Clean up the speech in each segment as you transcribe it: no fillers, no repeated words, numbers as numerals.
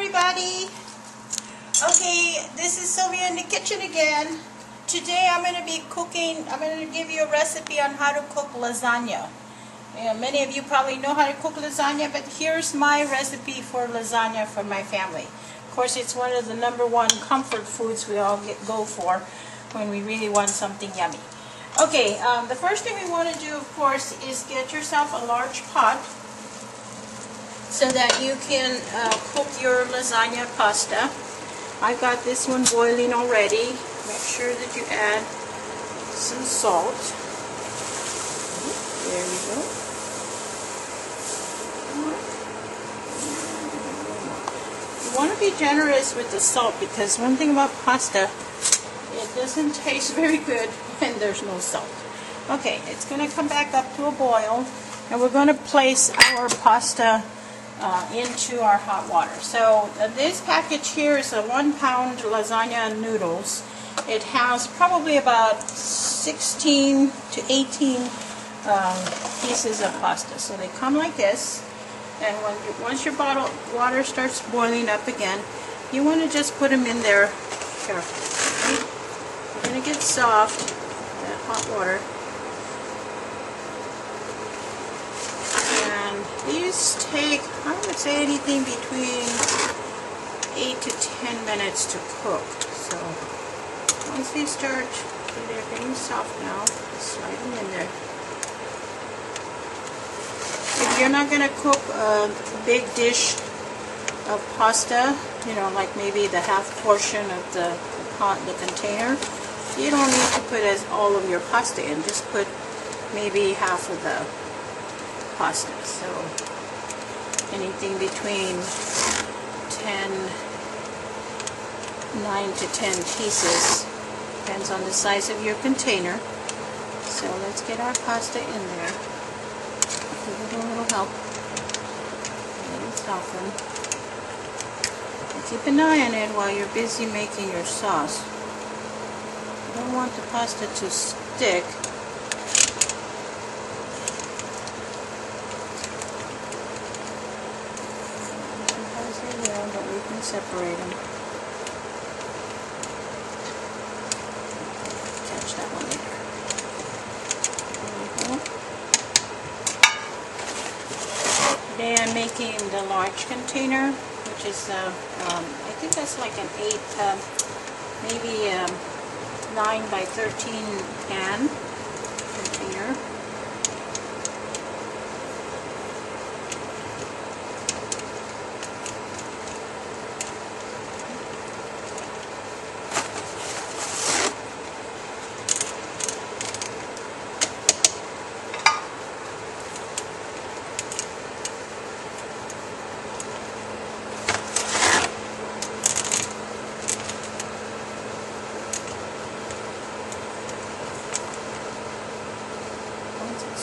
everybody. Okay, this is Sylvia in the kitchen again. Today I'm going to be cooking, I'm going to give you a recipe on how to cook lasagna. Many of you probably know how to cook lasagna, but here's my recipe for lasagna for my family. Of course, it's one of the #1 comfort foods we all go for when we really want something yummy. Okay, the first thing we want to do, of course, is get yourself a large pot so that you can cook your lasagna pasta. I've got this one boiling already. Make sure that you add some salt. There we go. You want to be generous with the salt because one thing about pasta, it doesn't taste very good when there's no salt. Okay, it's going to come back up to a boil, and we're going to place our pasta into our hot water. So this package here is a 1-pound lasagna noodles. It has probably about 16 to 18 pieces of pasta. So they come like this, and once your water starts boiling up again, you want to just put them in there carefully. Okay? They're going to get soft, that hot water. These take, I would say, anything between 8 to 10 minutes to cook. So once they start, they're getting soft now, just slide them in there. If you're not going to cook a big dish of pasta, you know, like maybe the half portion of the container, you don't need to put all of your pasta in. Just put maybe half of the pasta. So anything between 9 to 10 pieces, depends on the size of your container. So let's get our pasta in there. Give it a little help. Let it soften. And keep an eye on it while you're busy making your sauce. You don't want the pasta to stick. But we can separate them. Catch that one later. There we go. Today I'm making the large container, which is I think that's like an 8, maybe 9 by 13 pan container.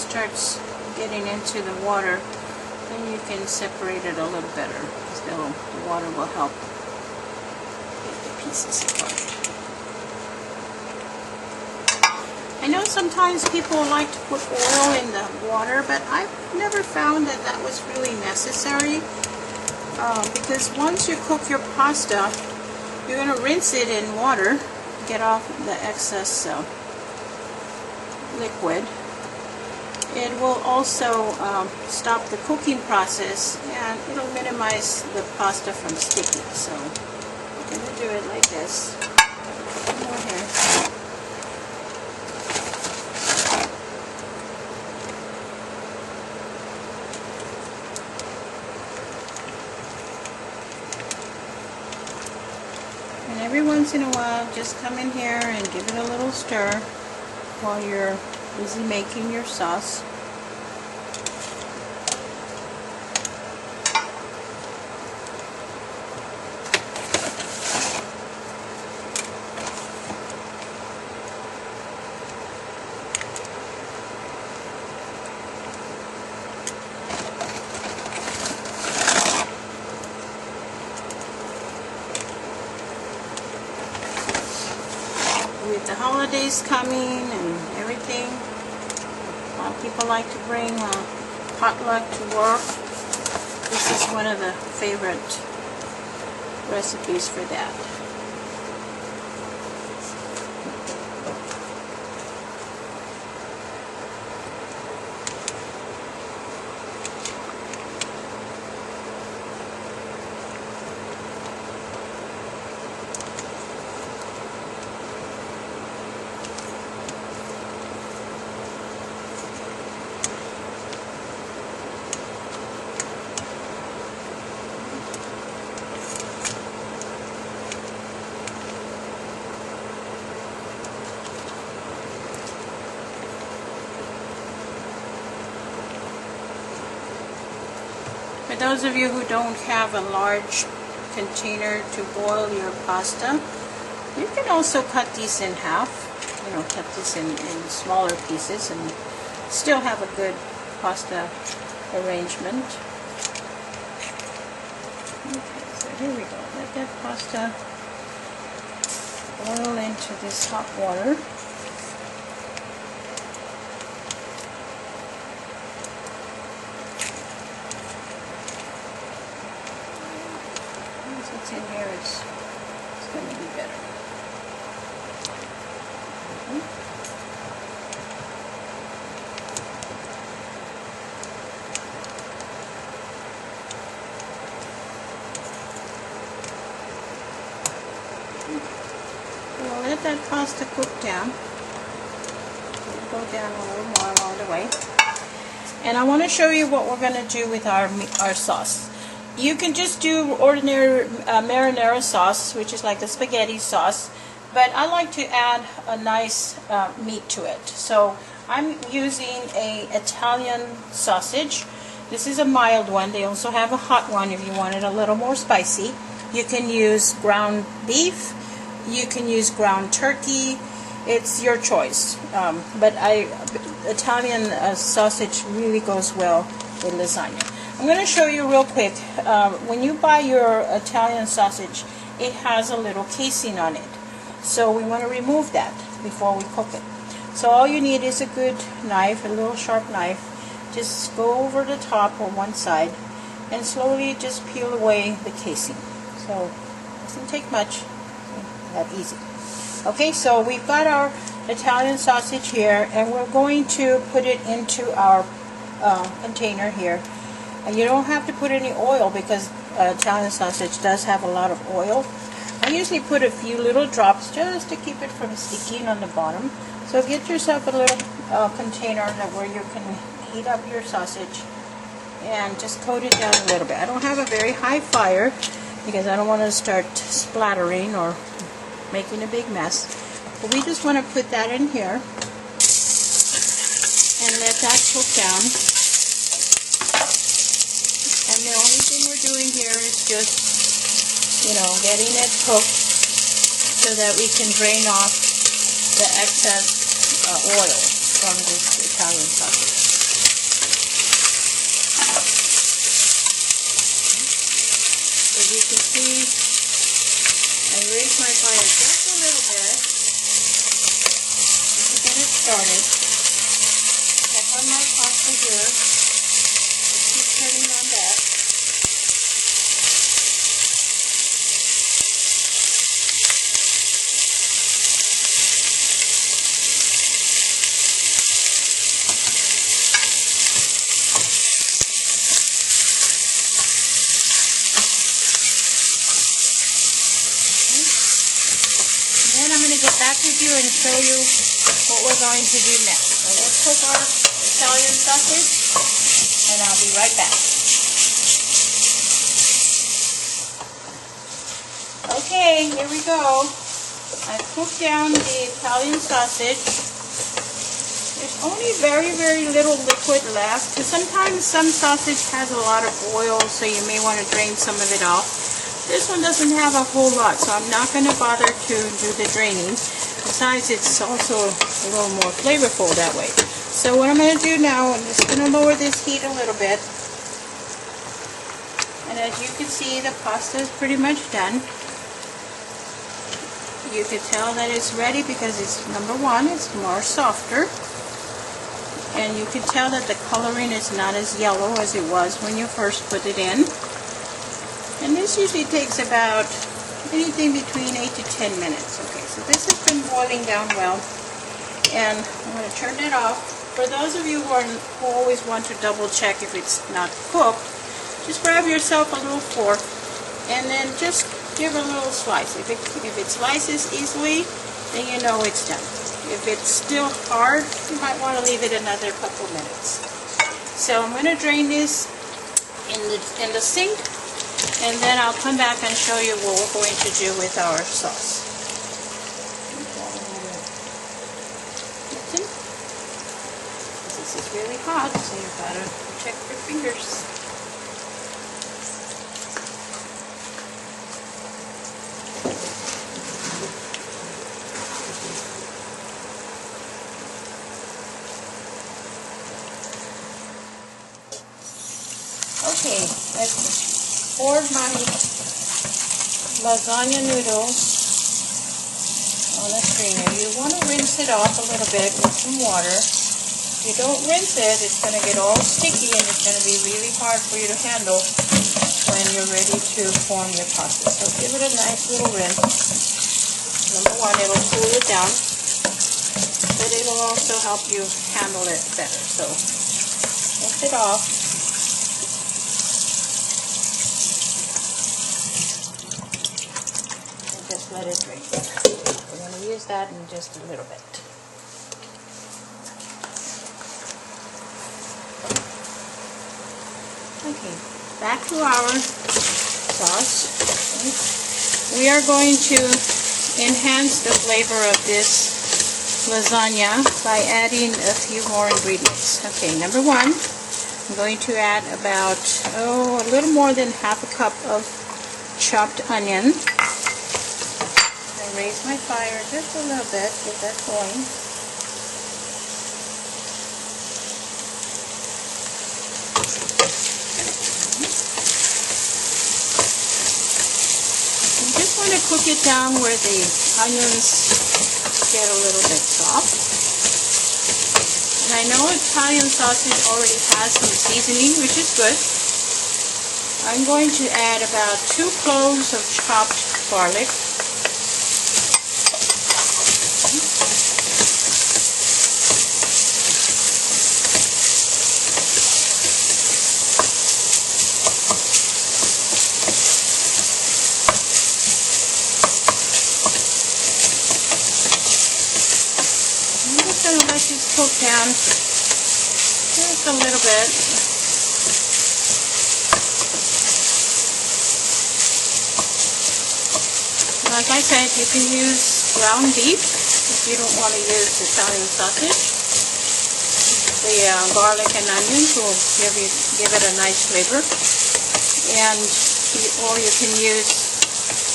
Starts getting into the water, then you can separate it a little better, because the water will help get the pieces apart. I know sometimes people like to put oil in the water, but I've never found that that was really necessary, because once you cook your pasta, you're going to rinse it in water, get off the excess liquid. It will also stop the cooking process, and it'll minimize the pasta from sticking. So I'm going to do it like this. One more here. And every once in a while, just come in here and give it a little stir while you're busy making your sauce. With the holidays coming and everything, a lot of people like to bring potluck to work. This is one of the favorite recipes for that. For those of you who don't have a large container to boil your pasta, you can also cut these in half, you know, cut this in smaller pieces and still have a good pasta arrangement. Okay, so here we go. Let that pasta boil into this hot water. What's in here is going to be better. We'll let that pasta cook down. It'll go down a little more along the way. And I want to show you what we're going to do with our sauce. You can just do ordinary marinara sauce, which is like the spaghetti sauce, but I like to add a nice meat to it. So I'm using an Italian sausage. This is a mild one. They also have a hot one if you want it a little more spicy. You can use ground beef. You can use ground turkey. It's your choice. But Italian sausage really goes well with lasagna. I'm going to show you real quick. When you buy your Italian sausage, it has a little casing on it. So we want to remove that before we cook it. So all you need is a good knife, a little sharp knife. Just go over the top on one side and slowly just peel away the casing. So it doesn't take much. That easy. Okay, so we've got our Italian sausage here, and we're going to put it into our container here. And you don't have to put any oil because Italian sausage does have a lot of oil. I usually put a few little drops just to keep it from sticking on the bottom. So get yourself a little container where you can heat up your sausage and just coat it down a little bit. I don't have a very high fire because I don't want to start splattering or making a big mess. But we just want to put that in here and let that cook down. And the only thing we're doing here is just, you know, getting it cooked so that we can drain off the excess oil from this Italian sausage. As you can see, I raised my fire just a little bit just to get it started. Check on my pasta here. Just keep turning on that. Then I'm going to get back with you and show you what we're going to do next. So let's cook our Italian sausage, and I'll be right back. Okay, here we go. I've cooked down the Italian sausage. There's only very, very little liquid left. Because sometimes some sausage has a lot of oil, so you may want to drain some of it off. This one doesn't have a whole lot, so I'm not going to bother to do the draining. Besides, it's also a little more flavorful that way. So what I'm going to do now, I'm just going to lower this heat a little bit. And as you can see, the pasta is pretty much done. You can tell that it's ready because it's, number one, it's more softer. And you can tell that the coloring is not as yellow as it was when you first put it in. And this usually takes about anything between 8 to 10 minutes. Okay, so this has been boiling down well. And I'm going to turn it off. For those of you who always want to double check if it's not cooked, just grab yourself a little fork and then just give a little slice. If it slices easily, then you know it's done. If it's still hard, you might want to leave it another couple minutes. So I'm going to drain this in the sink, and then I'll come back and show you what we're going to do with our sauce. This is really hot, so you've got to protect your fingers. Okay, let's pour my lasagna noodles on a strainer. You want to rinse it off a little bit with some water. If you don't rinse it, it's going to get all sticky and it's going to be really hard for you to handle when you're ready to form your pasta. So give it a nice little rinse. Number one, it will cool it down, but it will also help you handle it better. So rinse it off. Just let it drain. We're going to use that in just a little bit. Okay, back to our sauce. We are going to enhance the flavor of this lasagna by adding a few more ingredients. Okay, number one, I'm going to add about a little more than half a cup of chopped onion. Raise my fire just a little bit, get that going. You just want to cook it down where the onions get a little bit soft. And I know Italian sausage already has some seasoning, which is good. I'm going to add about 2 cloves of chopped garlic. Let this cook down just a little bit. Like I said, you can use ground beef if you don't want to use Italian sausage. The garlic and onions will give it a nice flavor, or you can use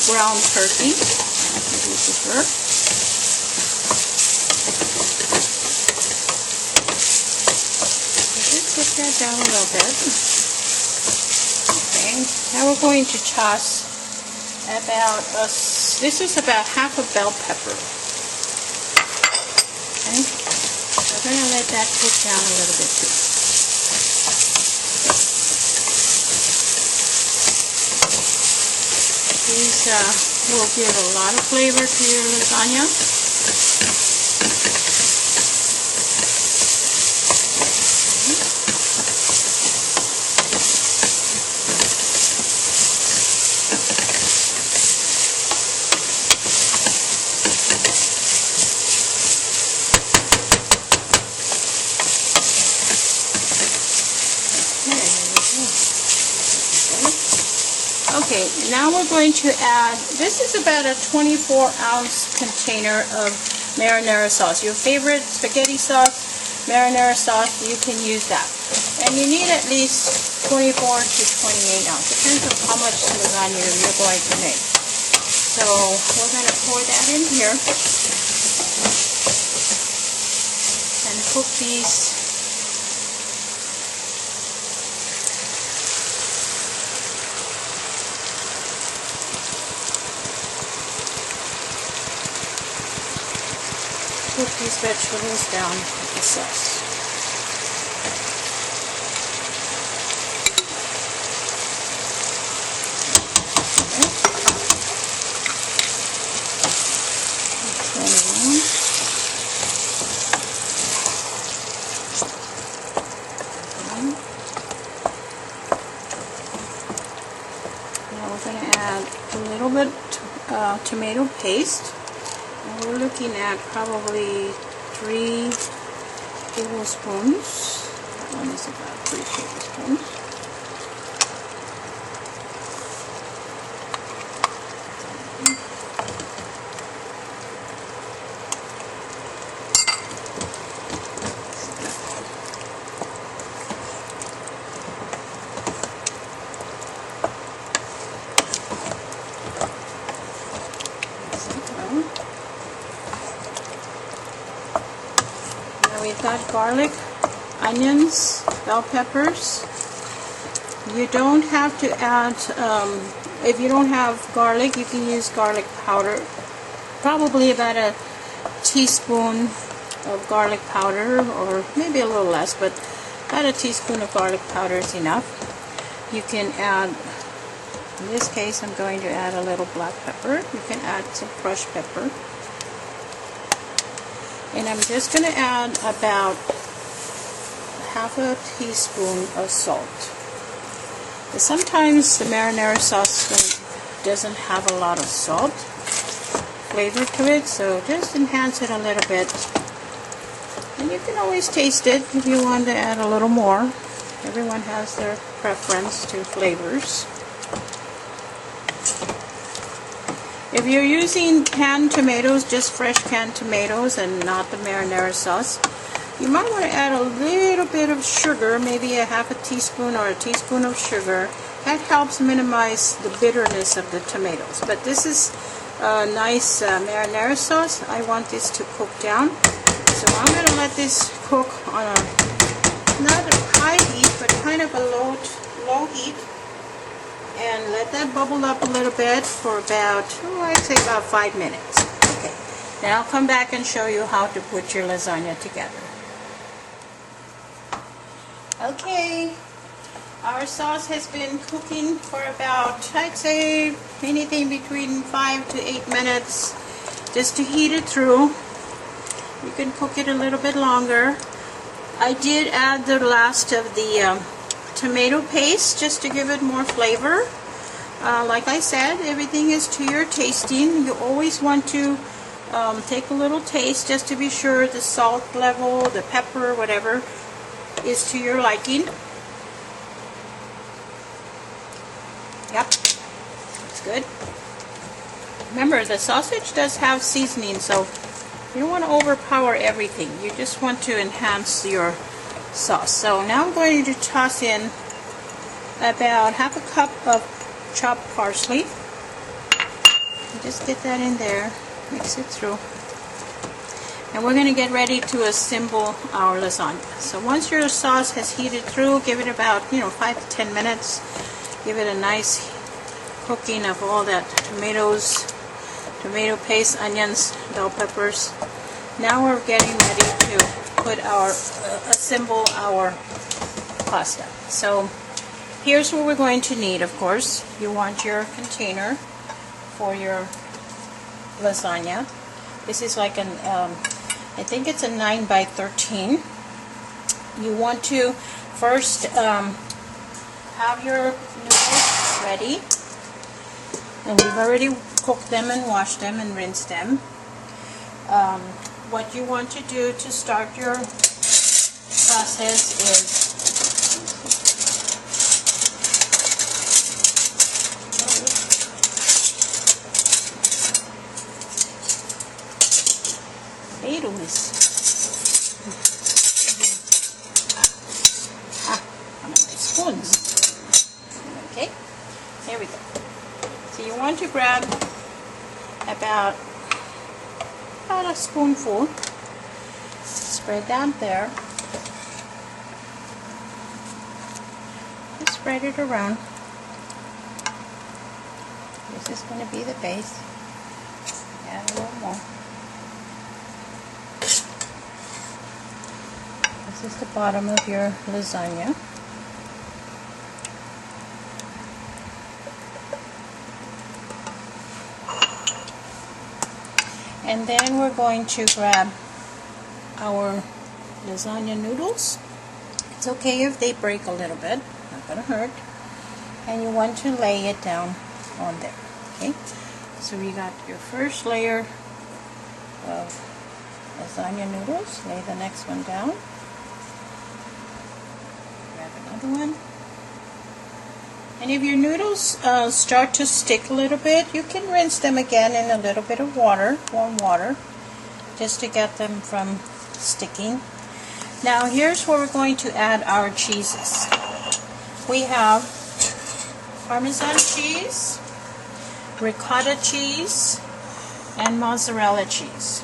ground turkey if you prefer. Put that down a little bit. Okay, now we're going to toss about this is about half a bell pepper. Okay, we're going to let that cook down a little bit too. These will give a lot of flavor to your lasagna. Okay, now we're going to add, this is about a 24-ounce container of marinara sauce. Your favorite spaghetti sauce, marinara sauce, you can use that. And you need at least 24 to 28 ounces. Depends on how much lasagna you're going to make. So we're going to pour that in here and cook these. Cook these vegetables down with the sauce. add a little bit tomato paste. And we're looking at probably 3 tablespoons. That one is about 3 tablespoons. We've got garlic, onions, bell peppers. You don't have to add, if you don't have garlic, you can use garlic powder. Probably about a teaspoon of garlic powder, or maybe a little less, but about a teaspoon of garlic powder is enough. You can add, in this case, I'm going to add a little black pepper. You can add some crushed pepper. And I'm just going to add about half a teaspoon of salt. But sometimes the marinara sauce doesn't have a lot of salt flavor to it, so just enhance it a little bit. And you can always taste it if you want to add a little more. Everyone has their preference to flavors. If you're using canned tomatoes, just fresh canned tomatoes and not the marinara sauce, you might want to add a little bit of sugar, maybe a half a teaspoon or a teaspoon of sugar. That helps minimize the bitterness of the tomatoes. But this is a nice marinara sauce. I want this to cook down. So I'm going to let this cook on a, not a high heat, but kind of a low heat. And let that bubble up a little bit for about, I'd say about 5 minutes. Okay, then I'll come back and show you how to put your lasagna together. Okay, our sauce has been cooking for about, I'd say, anything between 5 to 8 minutes, just to heat it through. You can cook it a little bit longer. I did add the last of the tomato paste just to give it more flavor. Like I said, everything is to your tasting. You always want to take a little taste just to be sure the salt level, the pepper, whatever, is to your liking. Yep, that's good. Remember, the sausage does have seasoning, so you don't want to overpower everything. You just want to enhance your sauce. So now I'm going to toss in about half a cup of chopped parsley. Just get that in there, mix it through. And we're going to get ready to assemble our lasagna. So once your sauce has heated through, give it about 5 to 10 minutes. Give it a nice cooking of all that tomatoes, tomato paste, onions, bell peppers. Now we're getting ready to put our assemble our pasta. So here's what we're going to need. Of course, you want your container for your lasagna. This is like an I think it's a 9 by 13. You want to first have your noodles ready, and we've already cooked them and washed them and rinsed them. What you want to do to start your process is one of my spoons. Okay, there we go. So you want to grab about a spoonful, spread that there, just spread it around. This is going to be the base. Add a little more. This is the bottom of your lasagna. And then we're going to grab our lasagna noodles. It's okay if they break a little bit, not going to hurt. And you want to lay it down on there. Okay, so we got your first layer of lasagna noodles. Lay the next one down. Grab another one. And if your noodles start to stick a little bit, you can rinse them again in a little bit of water, warm water, just to get them from sticking. Now here's where we're going to add our cheeses. We have Parmesan cheese, ricotta cheese, and mozzarella cheese.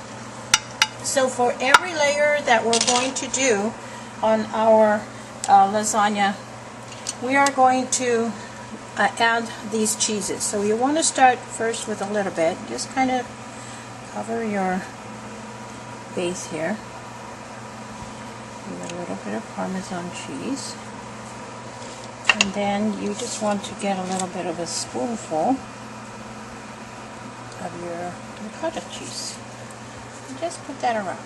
So for every layer that we're going to do on our lasagna, we are going to add these cheeses. So you want to start first with a little bit. Just kind of cover your base here with a little bit of Parmesan cheese. And then you just want to get a little bit of a spoonful of your ricotta cheese. And just put that around.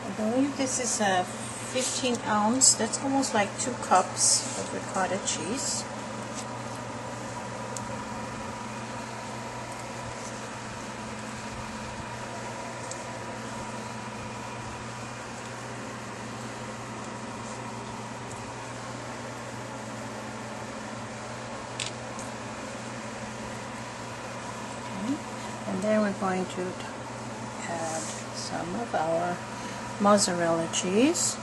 I believe this is a 15 ounce. That's almost like 2 cups of ricotta cheese. And then we're going to add some of our mozzarella cheese.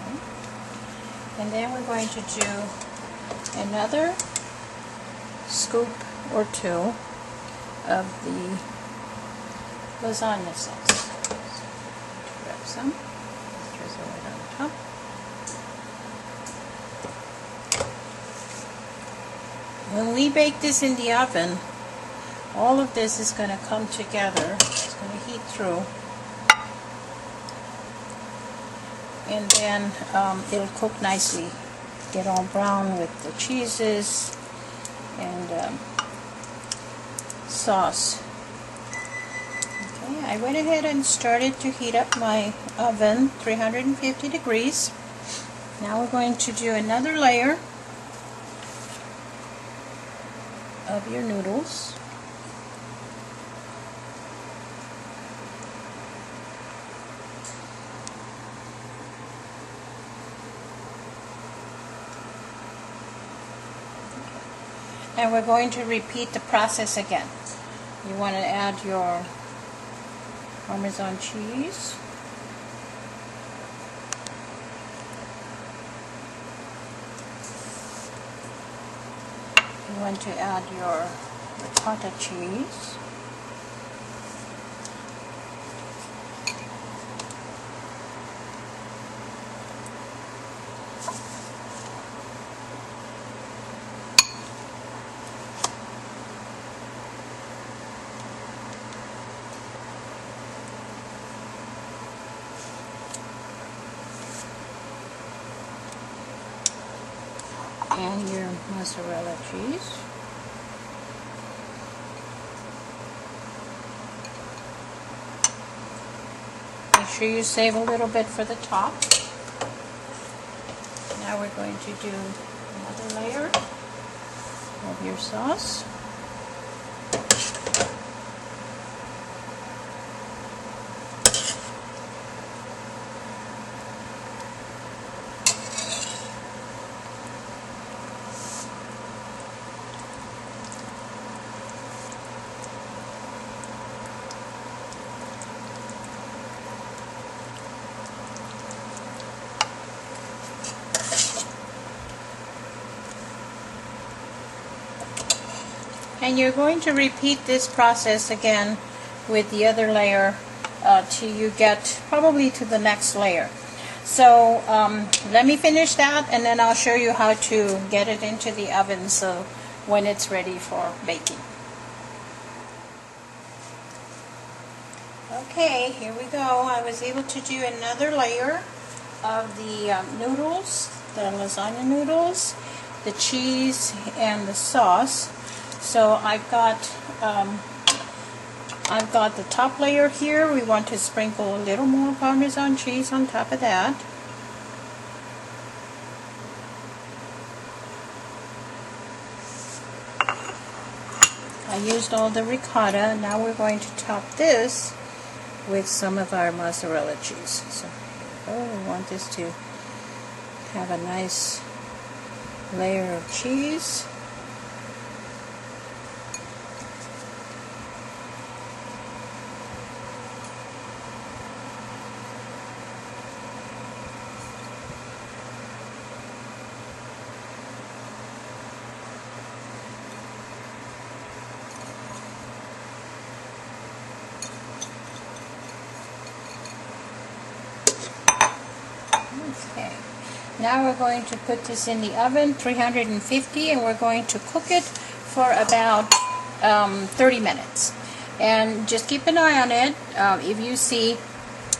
Okay. And then we're going to do another scoop or 2 of the lasagna sauce. Grab some. Drizzle it on top. When we bake this in the oven, all of this is going to come together. It's going to heat through. And then it'll cook nicely. Get all brown with the cheeses and sauce. Okay, I went ahead and started to heat up my oven, 350 degrees. Now we're going to do another layer of your noodles. And we're going to repeat the process again. You want to add your Parmesan cheese. You want to add your ricotta cheese. And your mozzarella cheese. Make sure you save a little bit for the top. Now we're going to do another layer of your sauce. And you're going to repeat this process again with the other layer till you get probably to the next layer. So let me finish that and then I'll show you how to get it into the oven so when it's ready for baking. Okay, here we go. I was able to do another layer of the noodles, the lasagna noodles, the cheese, and the sauce. So I've got the top layer here. We want to sprinkle a little more Parmesan cheese on top of that. I used all the ricotta. Now we're going to top this with some of our mozzarella cheese. So we want this to have a nice layer of cheese. Okay, now we're going to put this in the oven, 350, and we're going to cook it for about 30 minutes. And just keep an eye on it. If you see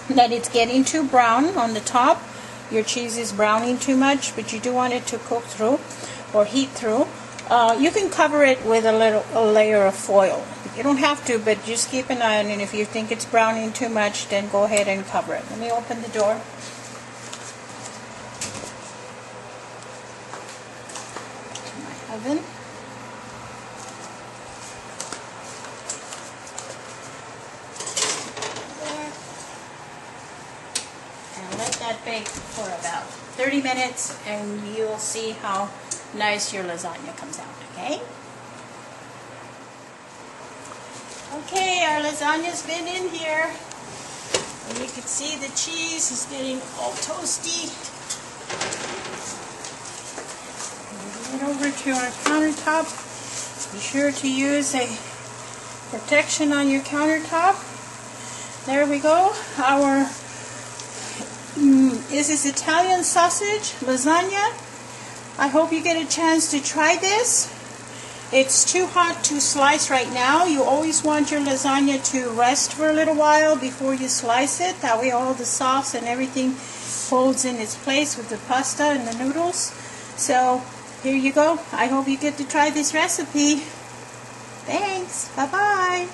that it's getting too brown on the top, your cheese is browning too much, but you do want it to cook through or heat through, you can cover it with a layer of foil. You don't have to, but just keep an eye on it. If you think it's browning too much, then go ahead and cover it. Let me open the door. Oven. There. And let that bake for about 30 minutes and you'll see how nice your lasagna comes out, okay? Okay, our lasagna's been in here. And you can see the cheese is getting all toasty. Over to our countertop. Be sure to use a protection on your countertop. There we go. This is Italian sausage lasagna. I hope you get a chance to try this. It's too hot to slice right now. You always want your lasagna to rest for a little while before you slice it. That way all the sauce and everything holds in its place with the pasta and the noodles. So here you go. I hope you get to try this recipe. Thanks. Bye-bye.